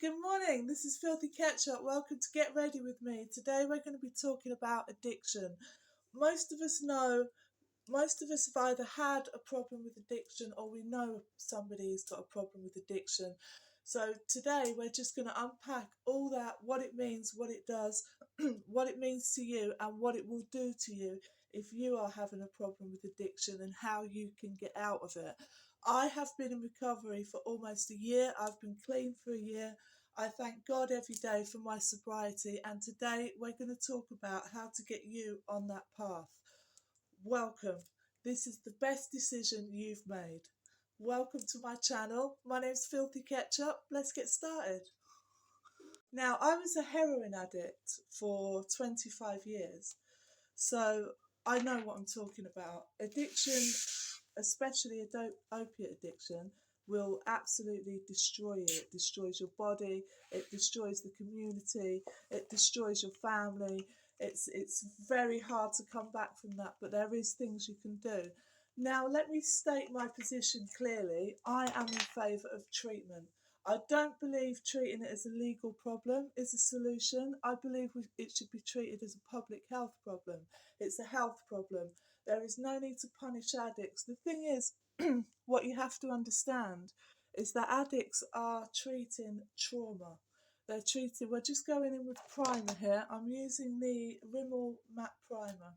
Good morning. This is Filthy Ketchup. Welcome to Get Ready with me. Today we're going to be talking about addiction. Most of us have either had a problem with addiction or we know somebody who's got a problem with addiction. So today we're just going to unpack all that, what it means, what it does, what it means to you and what it will do to you if you are having a problem with addiction and how you can get out of it. I have been in recovery for almost a year. I've been clean for a year. I thank God every day for my sobriety, and today we're going to talk about how to get you on that path. Welcome. This is the best decision you've made. Welcome to my channel. My name's Filthy Ketchup. Let's get started. Now, I was a heroin addict for 25 years, so I know what I'm talking about. Addiction, especially opiate addiction, will absolutely destroy you. It destroys your body, it destroys the community, it destroys your family. It's very hard to come back from that, but there is things you can do. Now, let me state my position clearly. I am in favour of treatment. I don't believe treating it as a legal problem is a solution. I believe it should be treated as a public health problem. It's a health problem. There is no need to punish addicts. The thing is, what you have to understand is that addicts are treating trauma. We're just going in with primer here. I'm using the Rimmel Matte Primer.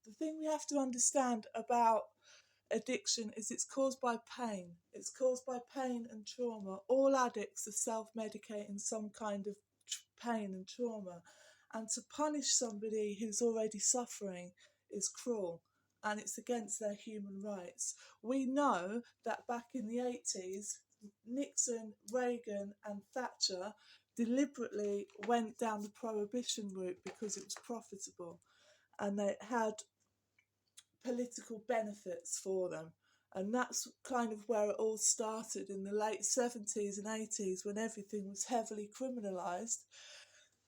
The thing we have to understand about addiction is it's caused by pain. It's caused by pain and trauma. All addicts are self-medicating some kind of pain and trauma. And to punish somebody who's already suffering is cruel, and it's against their human rights. We know that back in the 80s, Nixon, Reagan and Thatcher deliberately went down the prohibition route because it was profitable and they had political benefits for them. And that's kind of where it all started in the late 70s and 80s when everything was heavily criminalised.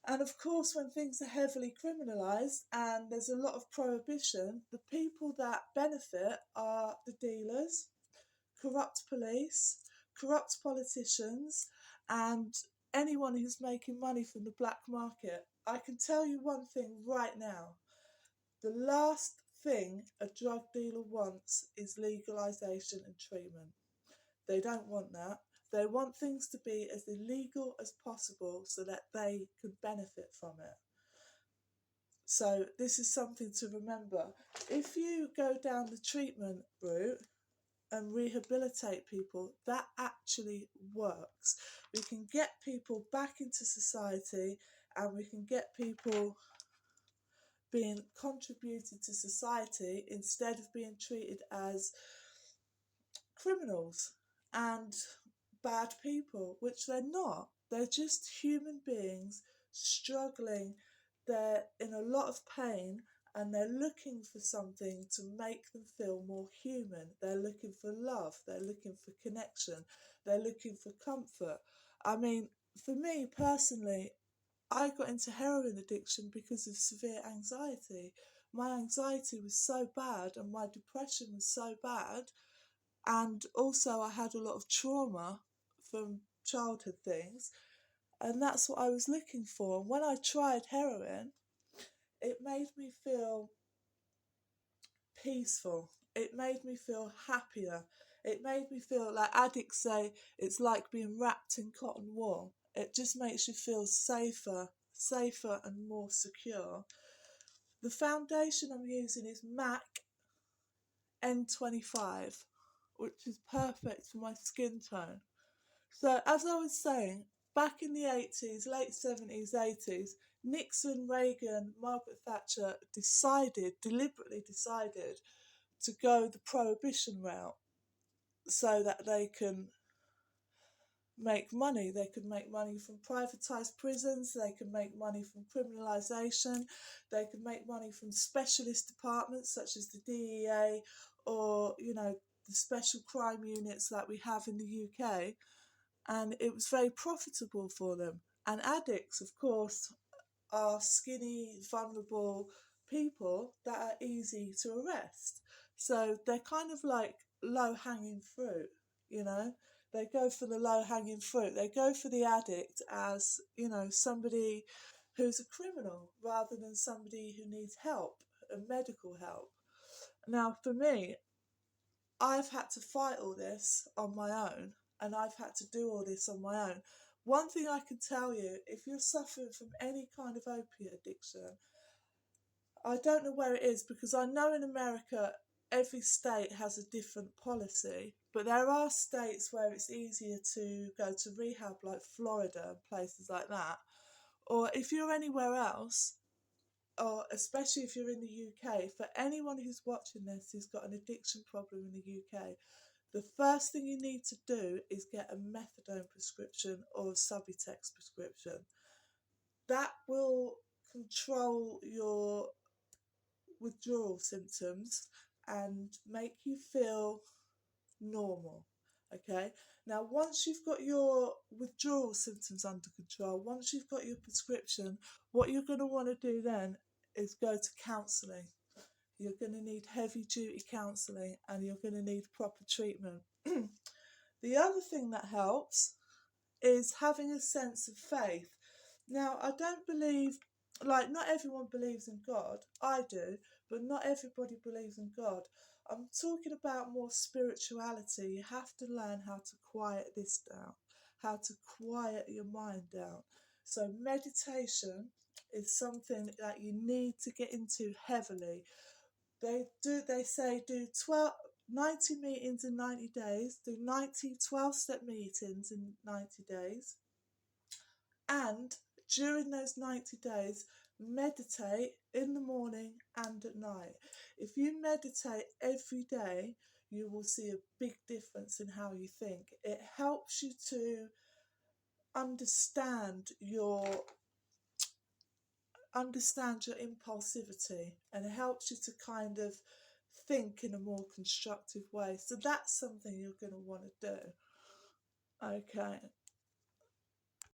And of course, when things are heavily criminalised and there's a lot of prohibition, the people that benefit are the dealers, corrupt police, corrupt politicians, and anyone who's making money from the black market. I can tell you one thing right now. The last thing a drug dealer wants is legalisation and treatment. They don't want that. They want things to be as illegal as possible so that they can benefit from it. So this is something to remember. If you go down the treatment route and rehabilitate people, that actually works. We can get people back into society and we can get people being contributed to society instead of being treated as criminals and bad people, which they're not. They're just human beings struggling. They're in a lot of pain and they're looking for something to make them feel more human. They're looking for love. They're looking for connection. They're looking for comfort. I mean, for me personally, I got into heroin addiction because of severe anxiety. My anxiety was so bad and my depression was so bad, and also I had a lot of trauma from childhood things, and that's what I was looking for. And when I tried heroin, it made me feel peaceful. It made me feel happier. It made me feel, like addicts say, it's like being wrapped in cotton wool. It just makes you feel safer and more secure. The foundation I'm using is MAC N25, which is perfect for my skin tone. So as I was saying, back in the 80s, late 70s, 80s, Nixon, Reagan, Margaret Thatcher deliberately decided to go the prohibition route so that they can make money. They could make money from privatised prisons, they could make money from criminalisation, they could make money from specialist departments such as the DEA or, the special crime units that we have in the UK. And it was very profitable for them. And addicts, of course, are skinny, vulnerable people that are easy to arrest. So they're kind of like low-hanging fruit, They go for the low-hanging fruit. They go for the addict as, somebody who's a criminal rather than somebody who needs help and medical help. Now, for me, I've had to fight all this on my own, and I've had to do all this on my own. One thing I can tell you, if you're suffering from any kind of opiate addiction, I don't know where it is, because I know in America every state has a different policy, but there are states where it's easier to go to rehab, like Florida and places like that. Or if you're anywhere else, or especially if you're in the UK, for anyone who's watching this who's got an addiction problem in the UK, the first thing you need to do is get a methadone prescription or a Subutex prescription. That will control your withdrawal symptoms and make you feel normal. Okay, now once you've got your withdrawal symptoms under control, once you've got your prescription, what you're going to want to do then is go to counselling. You're going to need heavy duty counselling, and you're going to need proper treatment. The other thing that helps is having a sense of faith. Now, I don't believe, not everyone believes in God. I do, but not everybody believes in God. I'm talking about more spirituality. You have to learn how to quiet this down, how to quiet your mind down. So meditation is something that you need to get into heavily. They say do 90 meetings in 90 days, do 90 12-step meetings in 90 days, and during those 90 days, meditate in the morning and at night. If you meditate every day, you will see a big difference in how you think. It helps you to understand your impulsivity, and it helps you to kind of think in a more constructive way. So that's something you're going to want to do. Okay.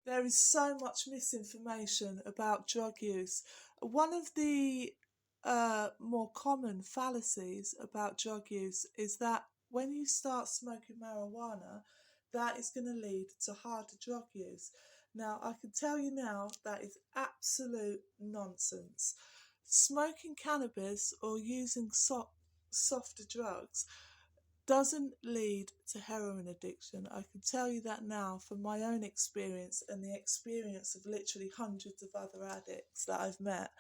There is so much misinformation about drug use. One of the more common fallacies about drug use is that when you start smoking marijuana, that is going to lead to harder drug use. Now, I can tell you now that is absolute nonsense. Smoking cannabis or using softer drugs doesn't lead to heroin addiction. I can tell you that now from my own experience and the experience of literally hundreds of other addicts that I've met,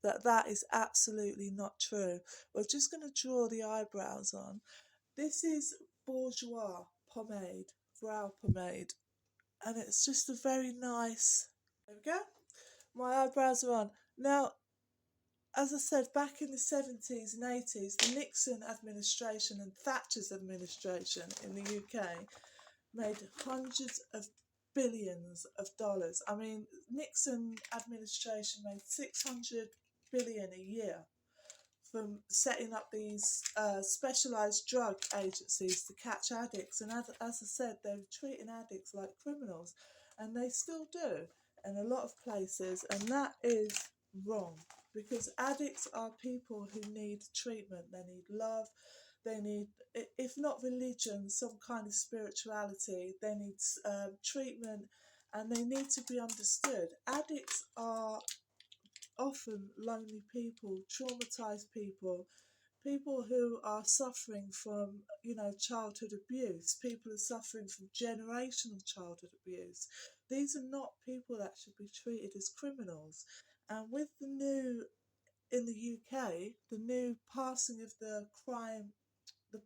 that is absolutely not true. We're just going to draw the eyebrows on. This is Bourjois pomade, brow pomade, and it's just a very nice, there we go, my eyebrows are on. Now, as I said, back in the 70s and 80s, the Nixon administration and Thatcher's administration in the UK made hundreds of billions of dollars. I mean, Nixon administration made 600 billion a year from setting up these specialised drug agencies to catch addicts. And as I said, they were treating addicts like criminals, and they still do in a lot of places, and that is wrong, because addicts are people who need treatment. They need love, they need, if not religion, some kind of spirituality. They need treatment, and they need to be understood. Addicts are often lonely people, traumatized people, people who are suffering from, childhood abuse. People are suffering from generational childhood abuse. These are not people that should be treated as criminals. And with in the UK, the new passing of the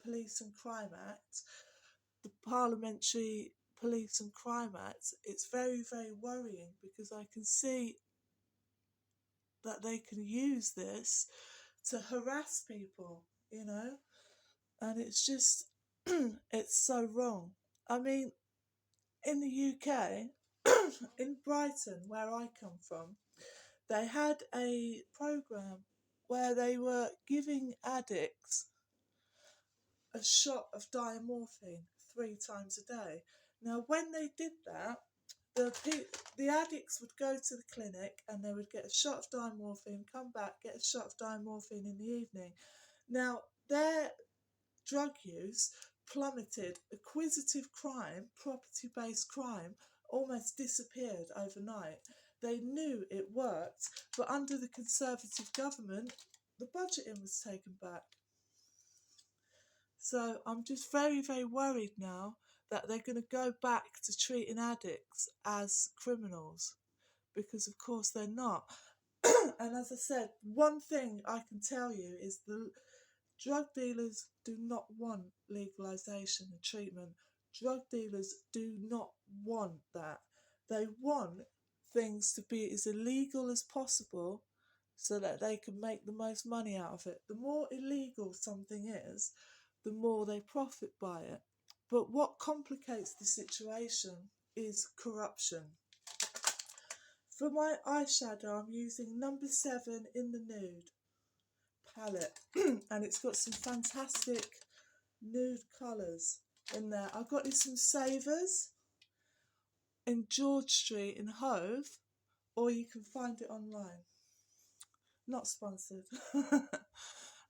Police and Crime Act, the Parliamentary Police and Crime Act, it's very, very worrying, because I can see that they can use this to harass people, and it's just, it's so wrong. I mean, in the UK, in Brighton, where I come from, they had a programme where they were giving addicts a shot of diamorphine 3 times a day. Now, when they did that, the addicts would go to the clinic and they would get a shot of diamorphine, come back, get a shot of diamorphine in the evening. Now, their drug use plummeted. Acquisitive crime, property-based crime, almost disappeared overnight. They knew it worked, but under the Conservative government, the budgeting was taken back. So I'm just very, very worried now that they're going to go back to treating addicts as criminals, because of course they're not. And as I said, one thing I can tell you is the drug dealers do not want legalisation and treatment. Drug dealers do not want that. They want things to be as illegal as possible so that they can make the most money out of it. The more illegal something is, the more they profit by it. But what complicates the situation is corruption. For my eyeshadow, I'm using number 7 in the nude palette, and it's got some fantastic nude colours in there. I got you some Savers in George Street in Hove, or you can find it online. Not sponsored.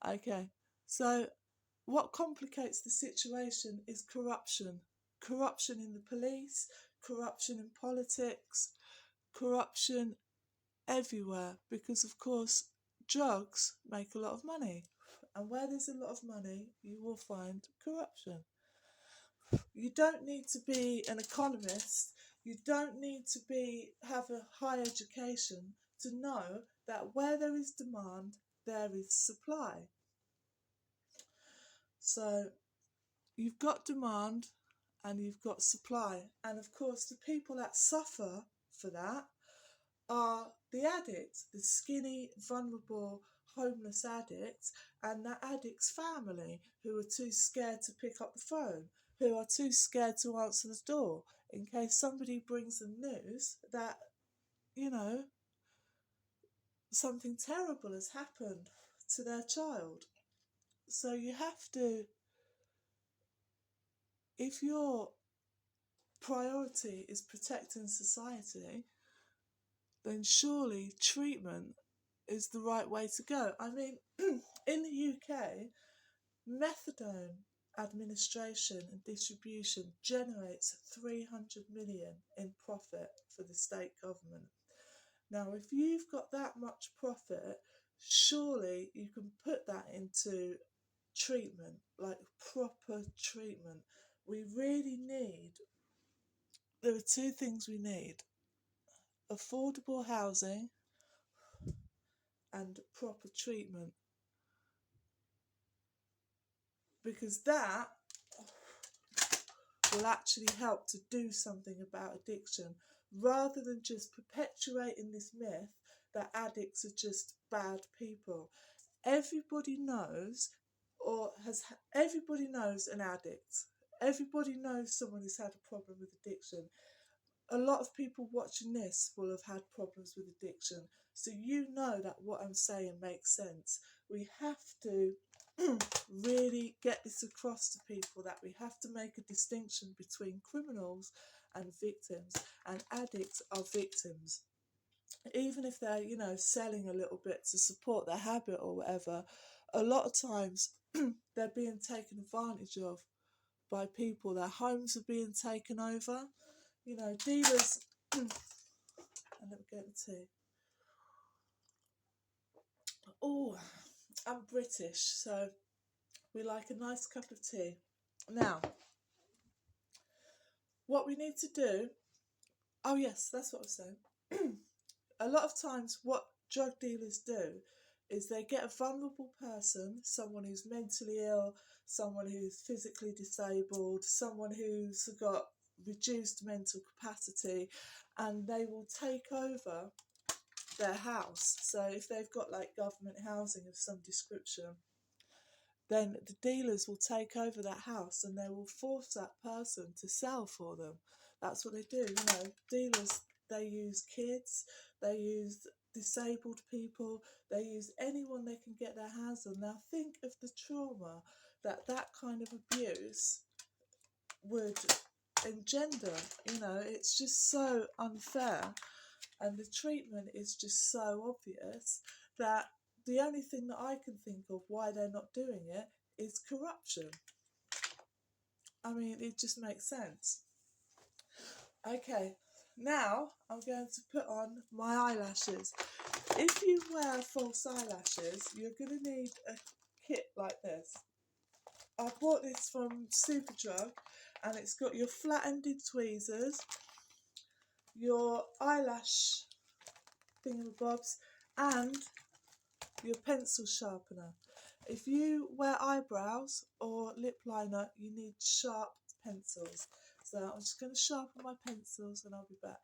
Okay, so what complicates the situation is corruption. Corruption in the police, corruption in politics, corruption everywhere, because of course drugs make a lot of money, and where there's a lot of money you will find corruption. You don't need to be an economist, you don't need to have a high education to know that where there is demand there is supply. So you've got demand and you've got supply, and of course the people that suffer for that are the addicts, the skinny, vulnerable, homeless addicts, and that addict's family, who are too scared to pick up the phone, who are too scared to answer the door in case somebody brings them news that, something terrible has happened to their child. So you have to, if your priority is protecting society, then surely treatment is the right way to go. I mean, in the UK, methadone administration and distribution generates 300 million in profit for the state government. Now, if you've got that much profit, surely you can put that into treatment, like proper treatment. There are two things we need: affordable housing and proper treatment, because that will actually help to do something about addiction, rather than just perpetuating this myth that addicts are just bad people. Everybody knows everybody knows an addict. Everybody knows someone who's had a problem with addiction. A lot of people watching this will have had problems with addiction, so you know that what I'm saying makes sense. We have to really get this across to people, that we have to make a distinction between criminals and victims, and addicts are victims. Even if they're, selling a little bit to support their habit or whatever, a lot of times they're being taken advantage of by people. Their homes are being taken over. Dealers, and let me get the tea. Oh, I'm British, so we like a nice cup of tea. Now, what we need to do, oh yes, that's what I was saying. A lot of times what drug dealers do is they get a vulnerable person, someone who's mentally ill, someone who's physically disabled, someone who's got reduced mental capacity, and they will take over their house. So if they've got like government housing of some description, then the dealers will take over that house and they will force that person to sell for them. That's what they do. Dealers, they use kids, they use disabled people, they use anyone they can get their hands on. Now think of the trauma that kind of abuse would engender. It's just so unfair, and the treatment is just so obvious that the only thing that I can think of why they're not doing it is corruption. I mean, it just makes sense. Okay, now I'm going to put on my eyelashes. If you wear false eyelashes, you're going to need a kit like this. I bought this from Superdrug, and it's got your flat-ended tweezers, your eyelash thingamabobs, and your pencil sharpener. If you wear eyebrows or lip liner, you need sharp pencils. So I'm just going to sharpen my pencils and I'll be back.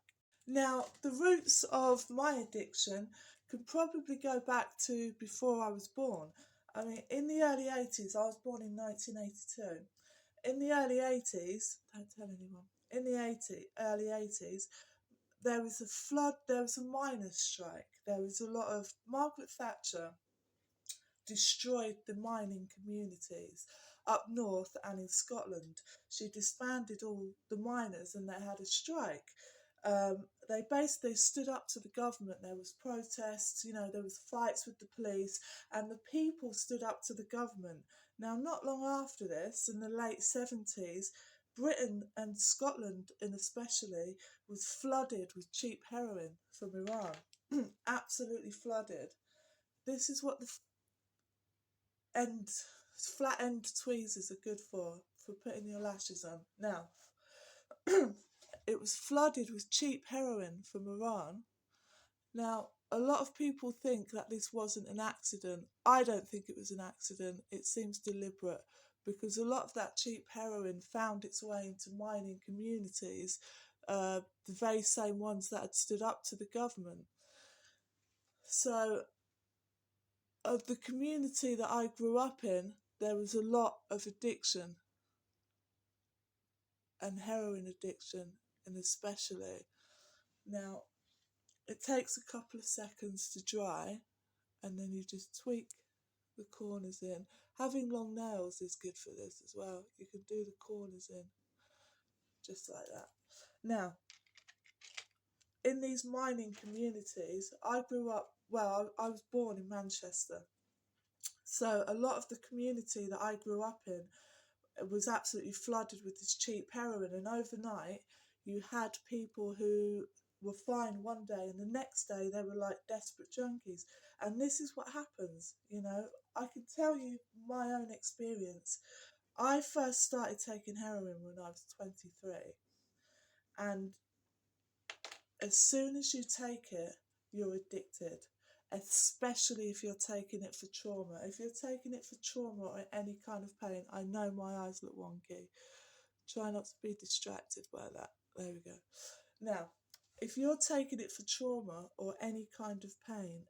Now, the roots of my addiction could probably go back to before I was born. I mean, in the early 80s, I was born in 1982. In the early 80s, don't tell anyone, in the early 80s, there was a flood, there was a miners' strike, there was a lot of Margaret Thatcher destroyed the mining communities up north and in Scotland. She disbanded all the miners and they had a strike. They basically stood up to the government. There was protests, you know, there was fights with the police, and the people stood up to the government. Now, not long after this, in the late 70s, Britain and Scotland, in especially, was flooded with cheap heroin from Iran. Absolutely flooded. This is what the flat end tweezers are good for putting your lashes on. Now, it was flooded with cheap heroin from Iran. Now, a lot of people think that this wasn't an accident. I don't think it was an accident. It seems deliberate, because a lot of that cheap heroin found its way into mining communities, the very same ones that had stood up to the government. So, of the community that I grew up in, there was a lot of addiction, and heroin addiction, and especially. Now, it takes a couple of seconds to dry, and then you just tweak the corners in. Having long nails is good for this as well. You can do the corners in just like that. Now, in these mining communities, I grew up, well, I was born in Manchester. So a lot of the community that I grew up in was absolutely flooded with this cheap heroin, and overnight you had people who were fine one day and the next day they were like desperate junkies. And this is what happens, you know. I can tell you my own experience. I first started taking heroin when I was 23, and as soon as you take it, you're addicted, especially if you're taking it for trauma. If you're taking it for trauma or any kind of pain, I know my eyes look wonky. Try not to be distracted by that. There we go. Now, if you're taking it for trauma or any kind of pain,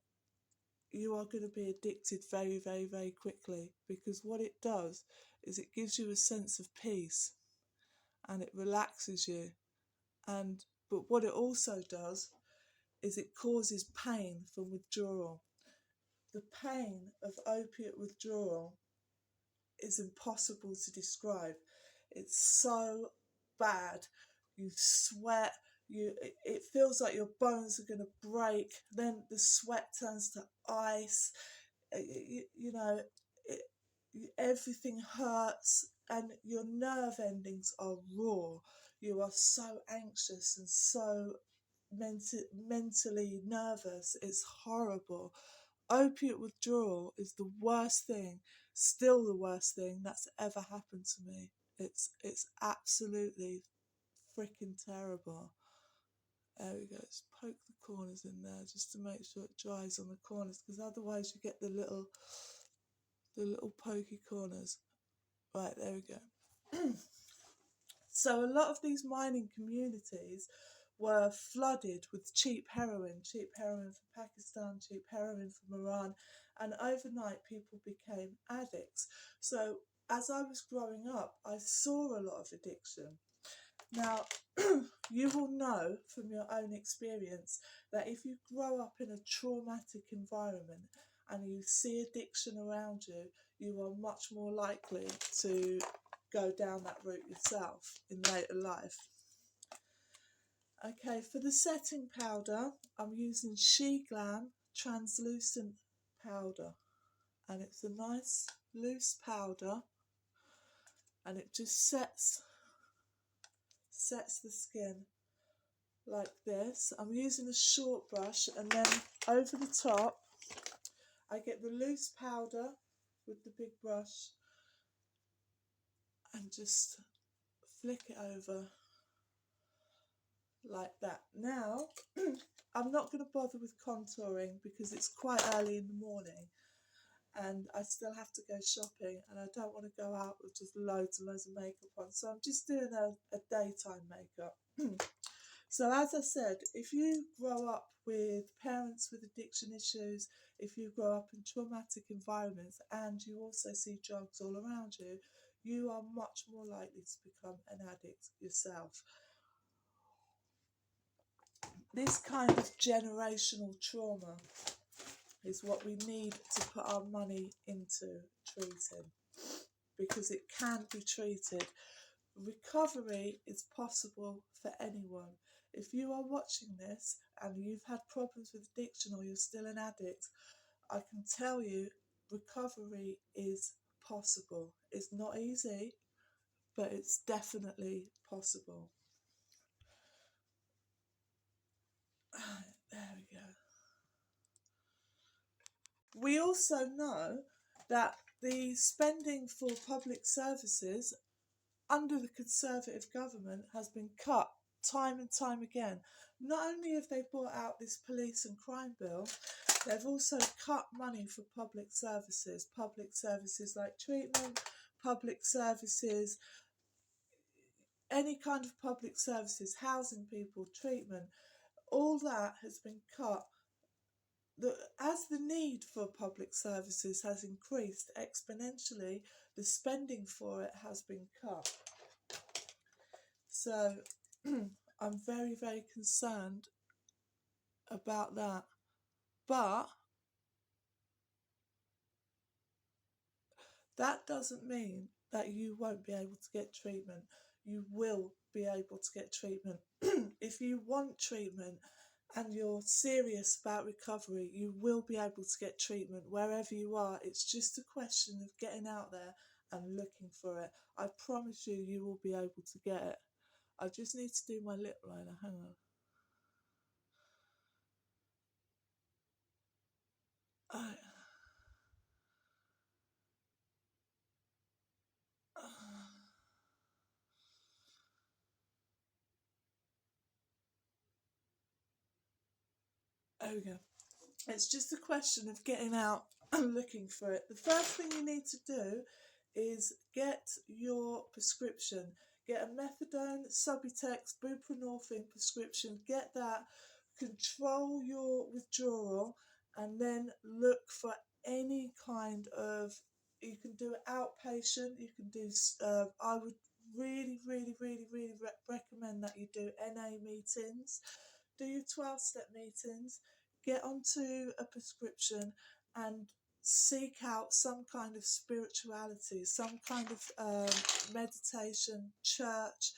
you are going to be addicted very, very, very quickly, because what it does is it gives you a sense of peace and it relaxes you. But what it also does is it causes pain from withdrawal. The pain of opiate withdrawal is impossible to describe. It's so bad. You sweat. It feels like your bones are going to break. Then the sweat turns to ice. You know, everything hurts, and your nerve endings are raw. You are so anxious and so mentally nervous. It's horrible. Opiate withdrawal is the worst thing, still the worst thing that's ever happened to me. It's absolutely freaking terrible. There we go. Just poke the corners in there just to make sure it dries on the corners, because otherwise you get the little pokey corners. Right, there we go. So a lot of these mining communities were flooded with cheap heroin from Pakistan, cheap heroin from Iran, and overnight people became addicts. So as I was growing up, I saw a lot of addiction. Now, you will know from your own experience that if you grow up in a traumatic environment and you see addiction around you, you are much more likely to go down that route yourself in later life. Okay, for the setting powder, I'm using She Glam translucent powder, and it's a nice loose powder. and it just sets the skin like this. I'm using a short brush, and then over the top I get the loose powder with the big brush and just flick it over like that. Now I'm not going to bother with contouring because it's quite early in the morning and I still have to go shopping, and I don't want to go out with just loads and loads of makeup on, so I'm just doing a daytime makeup. So as I said, if you grow up with parents with addiction issues, if you grow up in traumatic environments and you also see drugs all around you, you are much more likely to become an addict yourself. This kind of generational trauma is what we need to put our money into treating, because it can be treated. Recovery is possible for anyone. If you are watching this and you've had problems with addiction or you're still an addict, I can tell you recovery is possible. It's not easy, but it's definitely possible. There we go. We also know that the spending for public services under the Conservative government has been cut time and time again. Not only have they brought out this police and crime bill, they've also cut money for public services like treatment, public services, any kind of public services, housing people, treatment. All that has been cut. As the need for public services has increased exponentially, the spending for it has been cut. So I'm very, very concerned about that. But that doesn't mean that you won't be able to get treatment. You will be able to get treatment. If you want treatment and you're serious about recovery, you will be able to get treatment wherever you are. It's just a question of getting out there and looking for it. I promise you, you will be able to get it. I just need to do my lip liner. Hang on. There we go. It's just a question of getting out and looking for it. The first thing you need to do is get your prescription. Get a methadone, Subutex, buprenorphine prescription. Get that. Control your withdrawal, and then look for any kind of. You can do it outpatient. You can do. I would really, really, really, really recommend that you do NA meetings. Do your 12-step meetings. Get onto a prescription and seek out some kind of spirituality, some kind of meditation, church.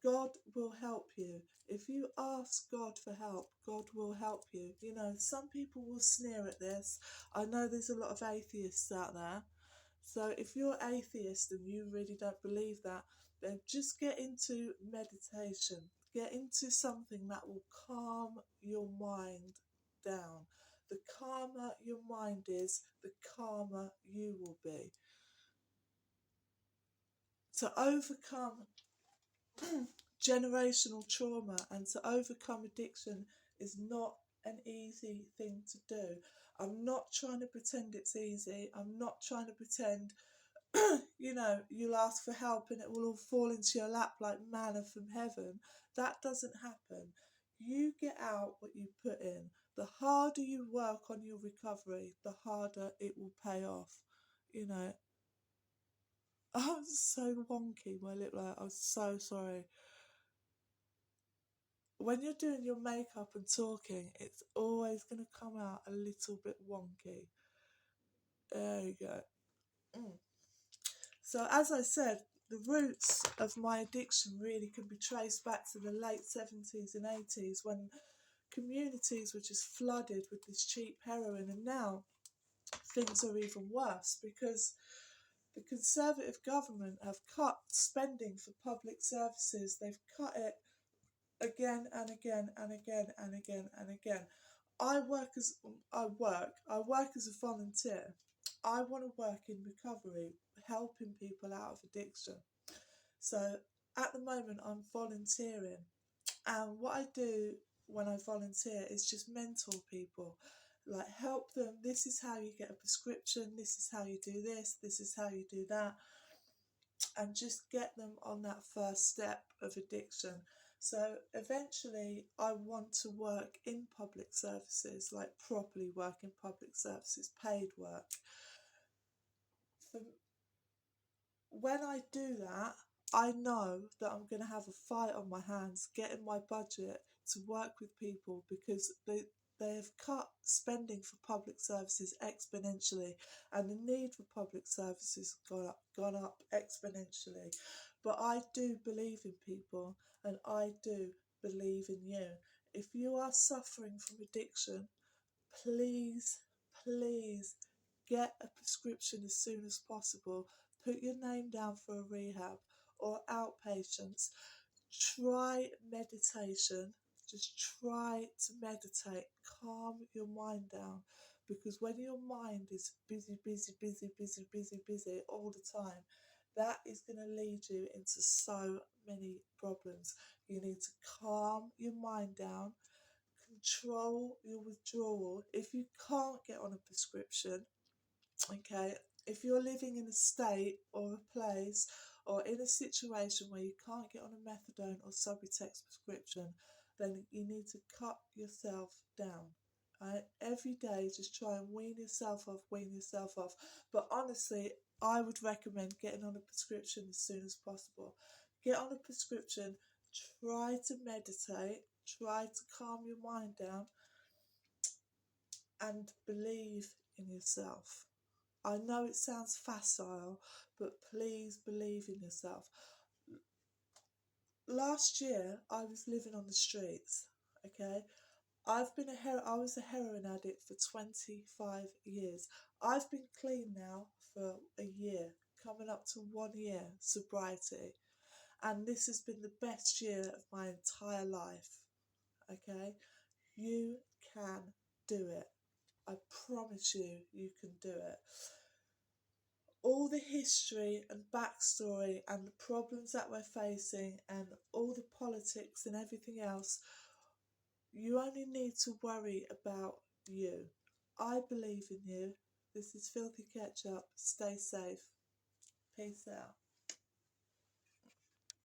God will help you. If you ask God for help, God will help you. Some people will sneer at this. I know there's a lot of atheists out there. So if you're atheist and you really don't believe that, then just get into meditation. Get into something that will calm your mind down. The calmer your mind is, the calmer you will be. To overcome generational trauma and to overcome addiction is not an easy thing to do. I'm not trying to pretend it's easy. I'm not trying to pretend you'll ask for help and it will all fall into your lap like manna from heaven. That doesn't happen. You get out what you put in. The harder you work on your recovery, the harder it will pay off. I was so wonky, my lip light. I'm so sorry. When you're doing your makeup and talking, it's always going to come out a little bit wonky. There you go. So as I said, the roots of my addiction really can be traced back to the late 70s and 80s, when communities were just flooded with this cheap heroin, and now things are even worse because The Conservative government have cut spending for public services. They've cut it again and again and again and again and again. I work as I work as a volunteer. I want to work in recovery, helping people out of addiction. So at the moment I'm volunteering, and what I do when I volunteer is just mentor people, like help them. This is how you get a prescription, this is how you do this is how you do that, and just get them on that first step of addiction. So eventually, I want to work in public services, like properly work in public services, paid work. For when I do that, I know that I'm going to have a fight on my hands getting my budget to work with people, because they have cut spending for public services exponentially, and the need for public services gone up exponentially. But I do believe in people, and I do believe in you. If you are suffering from addiction, please, please get a prescription as soon as possible. Put your name down for a rehab or outpatients. Try meditation. Just try to meditate. Calm your mind down. Because when your mind is busy all the time, that is going to lead you into so many problems. You need to calm your mind down, control your withdrawal. If you can't get on a prescription, okay, if you're living in a state or a place or in a situation where you can't get on a methadone or Subutex prescription, then you need to cut yourself down. Right? Every day, just try and wean yourself off. But honestly, I would recommend getting on a prescription as soon as possible. Get on a prescription, try to meditate, try to calm your mind down, and believe in yourself. I know it sounds facile, but please believe in yourself. Last year, I was living on the streets, okay? I was a heroin addict for 25 years. I've been clean now for a year, coming up to 1 year sobriety. And this has been the best year of my entire life, okay? You can do it. I promise you, you can do it. All the history and backstory and the problems that we're facing and all the politics and everything else, you only need to worry about you. I believe in you. This is Filthy Ketchup. Stay safe. Peace out.